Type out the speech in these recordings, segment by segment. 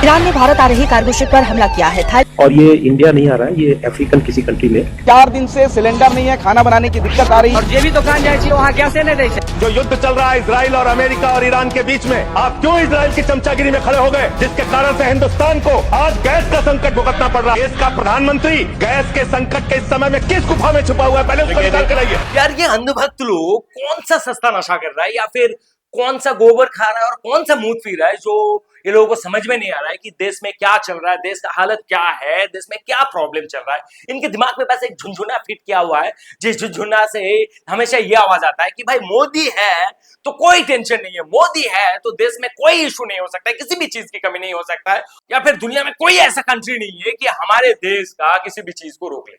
Iran ने भारत आ रही cargo ship पर हमला किया है। और ये इंडिया नहीं आ रहा है, ये अफ्रीकन किसी कंट्री में 4 दिन से सिलेंडर नहीं है, खाना बनाने की दिक्कत आ रही है। और ये भी दुकान जाए वहाँ कैसे नहीं दे। जो युद्ध चल रहा है इजराइल और अमेरिका और ईरान के बीच में, आप क्यों इजराइल की चमचागिरी में खड़े हो गए, जिसके कारण से हिंदुस्तान को आज गैस का संकट भुगतना पड़ रहा है। इसका प्रधानमंत्री गैस के संकट के इस समय में किस गुफा में छुपा हुआ है, पहले उसको निकाल कर आइए। यार ये अंधभक्त लोग कौन सा सस्ता नशा कर रहा है, या फिर कौन सा गोबर खा रहा है और कौन सा मूत पी रहा है, जो ये लोगों को समझ में नहीं आ रहा है कि देश में क्या चल रहा है, देश का हालत क्या है, देश में क्या प्रॉब्लम चल रहा है। इनके दिमाग में बस एक झुनझुना फिट किया हुआ है, जिस झुनझुना से हमेशा ये आवाज आता है कि भाई मोदी है तो कोई टेंशन नहीं है, मोदी है तो देश में कोई इशू नहीं हो सकता है, किसी भी चीज की कमी नहीं हो सकता है, या फिर दुनिया में कोई ऐसा कंट्री नहीं है कि हमारे देश का किसी भी चीज को रोक ले।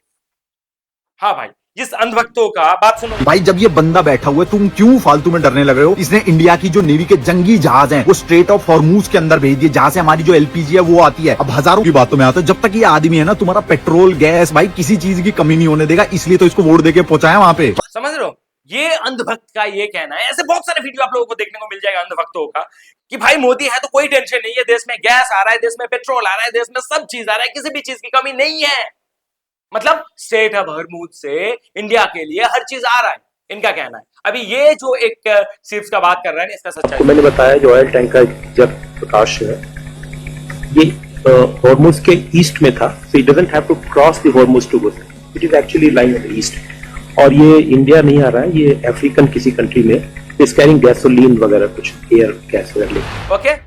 हाँ भाई, इस अंधभक्तों का बात सुनो भाई। जब ये बंदा बैठा हुआ है, तुम क्यों फालतू में डरने लग रहे हो? इसने इंडिया की जो नेवी के जंगी जहाज हैं वो स्ट्रेट ऑफ हॉर्मूज के अंदर भेज दिए, जहां से हमारी जो एलपीजी है वो आती है। अब हजारों की बातों में आता है, जब तक ये आदमी है ना, तुम्हारा पेट्रोल गैस भाई किसी चीज की कमी नहीं होने देगा, इसलिए तो इसको वोट देके पहुंचाया वहां पे। समझ रहे हो? ये अंधभक्त का ये कहना है। ऐसे बहुत सारे वीडियो आप लोगों को देखने को मिल जाएगा अंधभक्तों का कि भाई मोदी है तो कोई टेंशन नहीं है, देश में गैस आ रहा है, देश में पेट्रोल आ रहा है, देश में सब चीज आ रहा है, किसी भी चीज की कमी नहीं है। मतलब स्टेट ऑफ हॉर्मूज से इंडिया के लिए हर चीज आ रहा है, इनका कहना है। अभी ये जो एक शिप्स का बात कर रहा है, इसका सच्चाई तो मैंने बताया जो ऑयल टैंकर जब प्रकाश है ये हॉर्मूज के ईस्ट में था, so it doesn't have to cross the Hormuz to go, it is actually lying in the east. और ये इंडिया नहीं आ रहा है, ये अफ्रीकन किसी कंट्री में इज कैरिंग गैसोलीन वगैरह, कुछ एयर गैस वगैरह। ओके,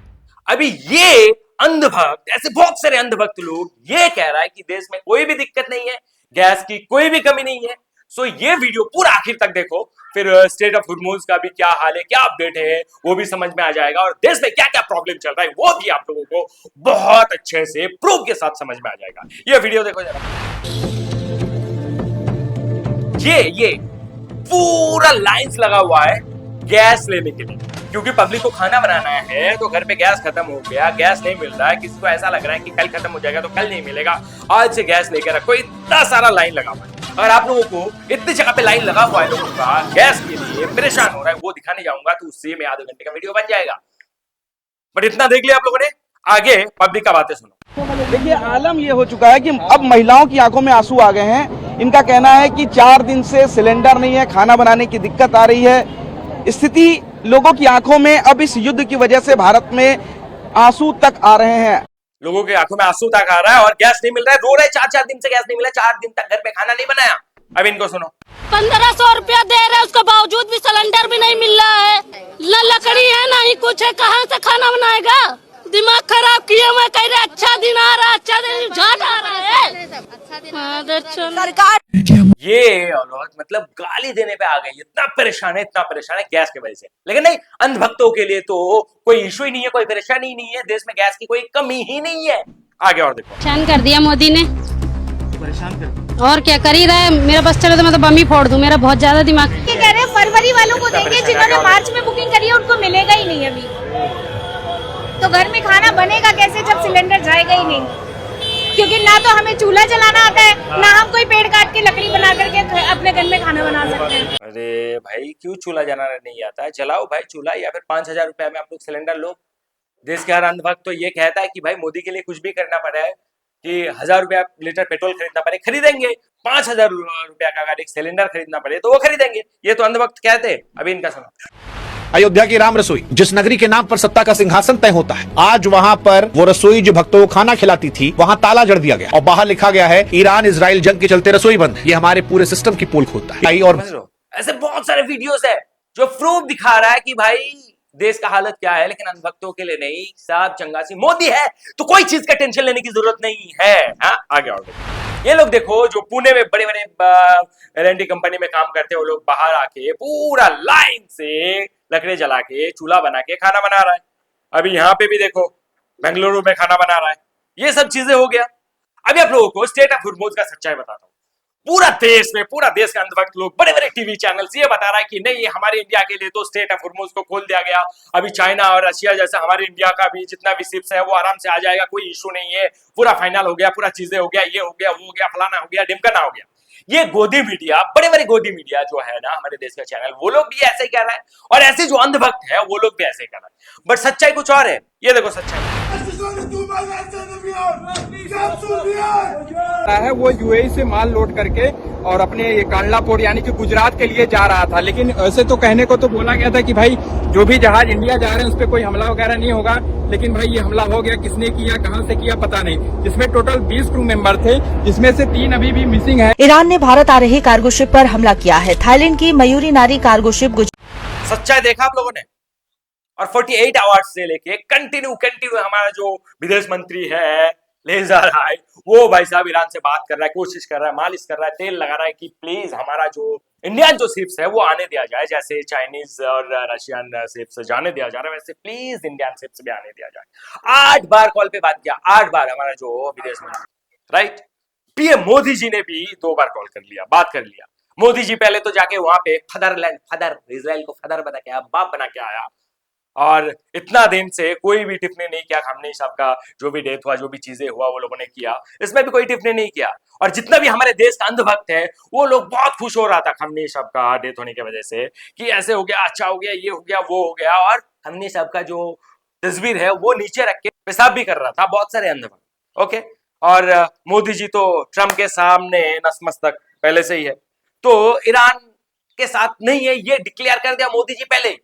अभी ये अंधभक्त, ऐसे बहुत सारे अंधभक्त लोग ये कह रहा है कि देश में कोई भी दिक्कत नहीं है, गैस की कोई भी कमी नहीं है। सो ये वीडियो पूरा आखिर तक देखो, फिर स्टेट ऑफ हॉर्मूज का भी क्या हाल है, क्या अपडेट है, वो भी समझ में आ जाएगा, और देश में क्या क्या प्रॉब्लम चल रहा है वो भी आप लोगों को बहुत अच्छे से प्रूफ के साथ समझ में आ जाएगा। ये वीडियो देखो जरा। ये पूरा लाइंस लगा हुआ है गैस लेने के लिए, क्योंकि पब्लिक को खाना बनाना है, तो घर पे गैस खत्म हो गया, गैस नहीं मिल रहा है, किसी को ऐसा लग रहा है कि कल खत्म हो जाएगा तो कल नहीं मिलेगा, आज से गैस लेके रखो। इतना सारा लाइन लगा हुआ है, और आप लोगों को इतनी जगह पे लाइन लगा हुआ है लोगों का गैस के लिए, परेशान हो रहा है, वो दिखाने जाऊंगा तो उससे में आधे घंटे का वीडियो बन जाएगा। बट इतना देख लिया आप लोगों ने, आगे पब्लिक का बातें सुनो। देखिए आलम ये हो चुका है कि अब महिलाओं की आंखों में आंसू आ गए हैं। इनका कहना है कि 4 दिन से सिलेंडर नहीं है, खाना बनाने की दिक्कत आ रही है। स्थिति लोगों की आंखों में अब इस युद्ध की वजह से भारत में आंसू तक आ रहे हैं। लोगों की आंखों में आंसू तक आ रहा है और गैस नहीं मिल रहा है, रो रहे 4-4 दिन से गैस नहीं मिला, 4 दिन तक घर पे खाना नहीं बनाया। अब इनको सुनो। 1500 रुपया दे रहे, उसके बावजूद भी सिलेंडर भी नहीं मिल रहा है, न लकड़ी है ना ही कुछ है, कहाँ से खाना बनाएगा? दिमाग खराब किए हुए, कह रहे अच्छा दिन आ रहा है, अच्छा दिन झाट आ रहा है। सरकार ये औरत मतलब गाली देने पे आ गई, इतना परेशान है गैस की वजह से। लेकिन नहीं, अंधभक्तों के लिए तो कोई इशू ही नहीं है, कोई परेशानी ही नहीं है, देश में गैस की कोई कमी ही नहीं है। आगे और देखो। परेशान कर दिया मोदी ने, परेशान कर, और क्या कर ही रहा है? मेरा बस चले तो मैं तो बम ही फोड़ दूं, मेरा बहुत ज्यादा दिमाग। कह रहे हैं फरवरी वालों को देंगे, जिन्होंने मार्च में बुकिंग करी है उनको मिलेगा ही नहीं अभी। तो घर में खाना बनेगा कैसे जब सिलेंडर जाएगा ही नहीं? क्योंकि ना तो हमें चूल्हा जलाना आता है, ना हम कोई पेड़ काट के लकड़ी बना करके अपने घर में खाना बना सकते हैं। अरे भाई क्यों चूल्हा जलाना नहीं आता है? जलाओ भाई चूल्हा, या फिर 5000 रुपए में आप लोग सिलेंडर लो। देश के हर अंधभक्त तो ये कहता है कि भाई मोदी के लिए कुछ भी करना पड़ा है, कि 1000 रुपया लीटर पेट्रोल खरीदना पड़े, खरीदेंगे। 5000 रुपया का अगर एक सिलेंडर खरीदना पड़े तो वो खरीदेंगे। ये तो अंधभक्त कहते हैं। अभी इनका सुनो। अयोध्या की राम रसोई, जिस नगरी के नाम पर सत्ता का सिंहासन तय होता है, आज वहां पर वो रसोई जो भक्तों को खाना खिलाती थी, वहां ताला जड़ दिया गया और बाहर लिखा गया है ईरान इजराइल जंग के चलते रसोई बंद है। ये हमारे पूरे सिस्टम की पोल खोलता है। और ऐसे बहुत सारे वीडियोस है जो प्रूफ दिखा रहा है कि भाई देश का हालत क्या है, लेकिन अंधभक्तों के लिए नहीं। साहब चंगासी मोदी है तो कोई चीज का टेंशन लेने की जरूरत नहीं है। हाँ, आगे और ये लोग देखो जो पुणे में बड़े बड़े एल&टी कंपनी में काम करते हैं, वो लोग बाहर आके पूरा लाइन से लकड़ी जला के चूल्हा बना के खाना बना रहा है। अभी यहाँ पे भी देखो बेंगलुरु में खाना बना रहा है। ये सब चीजें हो गया। अभी आप लोगों को स्टेट ऑफ हॉर्मूज का सच्चाई बताता हूँ। पूरा देश के अंधभक्त लोग, बड़े बड़े टीवी चैनल्स ये बता रहा है कि नहीं, हमारे इंडिया के लिए तो स्टेट ऑफ हॉर्मूज को खोल दिया गया। अभी चाइना और रशिया जैसे हमारे इंडिया का भी जितना भी शिप्स है वो आराम से आ जाएगा, कोई इशू नहीं है, पूरा फाइनल हो गया, पूरा चीजें हो गया, ये हो गया, वो हो गया, फलाना हो गया, ढिमकाना हो गया। ये गोदी मीडिया, बड़े बड़े गोदी मीडिया जो है ना हमारे देश का चैनल, वो लोग भी ऐसे ही कह रहा है, और ऐसे जो अंधभक्त है वो लोग भी ऐसे ही कह रहा है। बट सच्चाई कुछ और है। ये देखो सच्चाई। है वो यूएई से माल लोड करके और अपने ये कांडला पोर्ट यानी कि गुजरात के लिए जा रहा था। लेकिन ऐसे तो कहने को तो बोला गया था कि भाई जो भी जहाज इंडिया जा रहे हैं उस पर कोई हमला वगैरह नहीं होगा, लेकिन भाई ये हमला हो गया। किसने किया, कहां से किया, पता नहीं। जिसमें टोटल 20 क्रू मेंबर थे, जिसमें से 3 अभी भी मिसिंग है। ईरान ने भारत आ रही कार्गो शिप पर हमला किया है। थाईलैंड की मयूरी नारी कार्गो शिप सच्चाई देखा आप लोगों ने। और 48 आवर्स से लेके कंटिन्यू हमारा जो विदेश मंत्री है ले जा रहा है, वो भाई साहब ईरान से बात कर रहा है, कोशिश कर रहा है, मालिश कर रहा है, तेल लगा रहा है कि प्लीज हमारा जो इंडियन जो शिप्स है वो आने दिया जाए। जैसे चाइनीज और रशियन शिप्स जाने दिया जा रहा है, वैसे प्लीज इंडियन शिप्स भी आने दिया जाए। 8 बार कॉल पे बात किया, 8 बार हमारा जो विदेश मंत्री, राइट। पीएम मोदी जी ने भी 2 बार कॉल कर लिया, बात कर लिया। मोदी जी पहले तो जाके वहां पे फदर इजराइल को फदर बना के आया, बाप बना के आया, और इतना दिन से कोई भी टिप्पणी नहीं किया। खamenei साहब का जो भी डेथ हुआ, जो भी चीजें हुआ वो लोगों ने किया, इसमें भी कोई टिप्पणी नहीं किया। और जितना भी हमारे देश का अंधभक्त है वो लोग बहुत खुश हो रहा था खamenei साहब का डेथ होने की वजह से, कि ऐसे हो गया, अच्छा हो गया, ये हो गया, वो हो गया। और खamenei साहब का जो तस्वीर है वो नीचे रख के पेशाब भी कर रहा था बहुत सारे अंधभक्त। ओके, और मोदी जी तो ट्रम्प के सामने नतमस्तक पहले से ही है, तो ईरान के साथ नहीं है ये डिक्लेयर कर दिया मोदी जी पहले।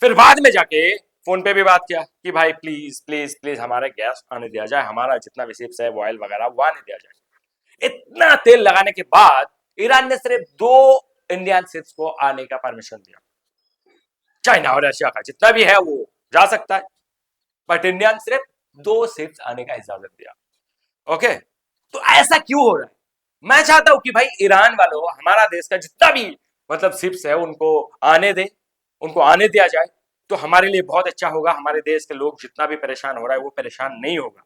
फिर बाद में जाके फोन पे भी बात किया कि भाई प्लीज प्लीज प्लीज हमारे गैस आने दिया जाए, हमारा जितना भी शिप्स है, ऑयल वगैरह वो आने दिया जाए। इतना तेल लगाने के बाद ईरान ने सिर्फ 2 इंडियन शिप्स को आने का परमिशन दिया। चाइना और रशिया का जितना भी है वो जा सकता है, बट इंडियन सिर्फ 2 शिप्स आने का इजाजत दिया। ओके, तो ऐसा क्यों हो रहा है? मैं चाहता हूं कि भाई ईरान वालों हमारा देश का जितना भी मतलब शिप्स है उनको आने दे, उनको आने दिया जाए, तो हमारे लिए बहुत अच्छा होगा। हमारे देश के लोग जितना भी परेशान हो रहा है वो परेशान नहीं होगा।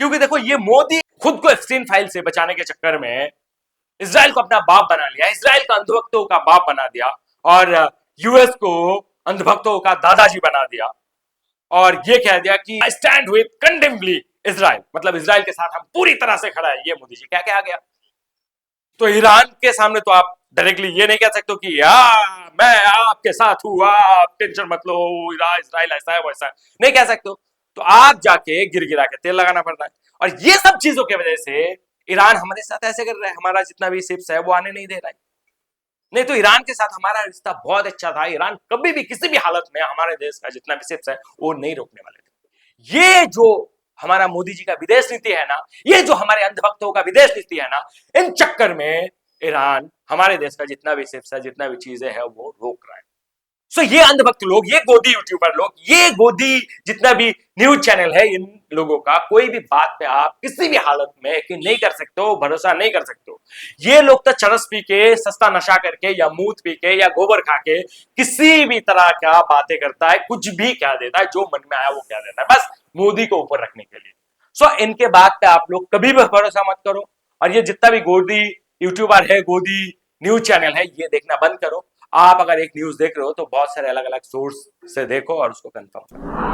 क्योंकि देखो ये मोदी खुद को एप्स्टीन फाइल से बचाने के चक्कर में इजराइल को अपना बाप बना लिया, इजराइल को अंधभक्तों का बाप बना दिया, और यूएस को अंधभक्तों का दादाजी बना दिया, और ये कह दिया कि आई स्टैंड विद कंडेम्नबली इजराइल, मतलब इजराइल के साथ हम पूरी तरह से खड़ा है। ये मोदी जी क्या आ गया। तो ईरान के सामने तो आप डायरेक्टली ये नहीं कह सकते कि मैं आपके साथ हूं, आप टेंशन मत लो, इजराइल ऐसा है वैसा है, नहीं कह सकते। तो आप जाके गिरा के तेल लगाना पड़ता है। और ये सब चीजों की वजह से ईरान हमारे साथ ऐसे कर रहा है, हमारा जितना भी शिप्स है वो आने नहीं दे रहा है। नहीं तो ईरान के साथ हमारा रिश्ता बहुत अच्छा था। ईरान कभी भी किसी भी हालत में हमारे देश का जितना भी शिप्स है वो नहीं रोकने वाले थे। ये जो हमारा मोदी जी का विदेश नीति है ना, ये जो हमारे अंधभक्तों का विदेश नीति है ना, इन चक्कर में ईरान हमारे देश का जितना भी शिप्स है, जितना भी चीजें है वो रोक रहा है। सो ये अंधभक्त लोग, ये गोदी यूट्यूबर लोग, ये गोदी जितना भी न्यूज चैनल है, इन लोगों का कोई भी बात पे आप किसी भी हालत में यकीन नहीं कर सकते हो, भरोसा नहीं कर सकते हो। ये लोग तो चरस पी के, सस्ता नशा करके, या मूत पी के, या गोबर खा के किसी भी तरह का बातें करता है, कुछ भी कह देता है, जो मन में आया वो कह देता है, बस मोदी को ऊपर रखने के लिए। सो इनके बात पे आप लोग कभी भी भरोसा मत करो। और ये जितना भी गोदी यूट्यूबर है, गोदी न्यूज चैनल है, ये देखना बंद करो। आप अगर एक न्यूज देख रहे हो तो बहुत सारे अलग अलग सोर्स से देखो और उसको कंफर्म करो।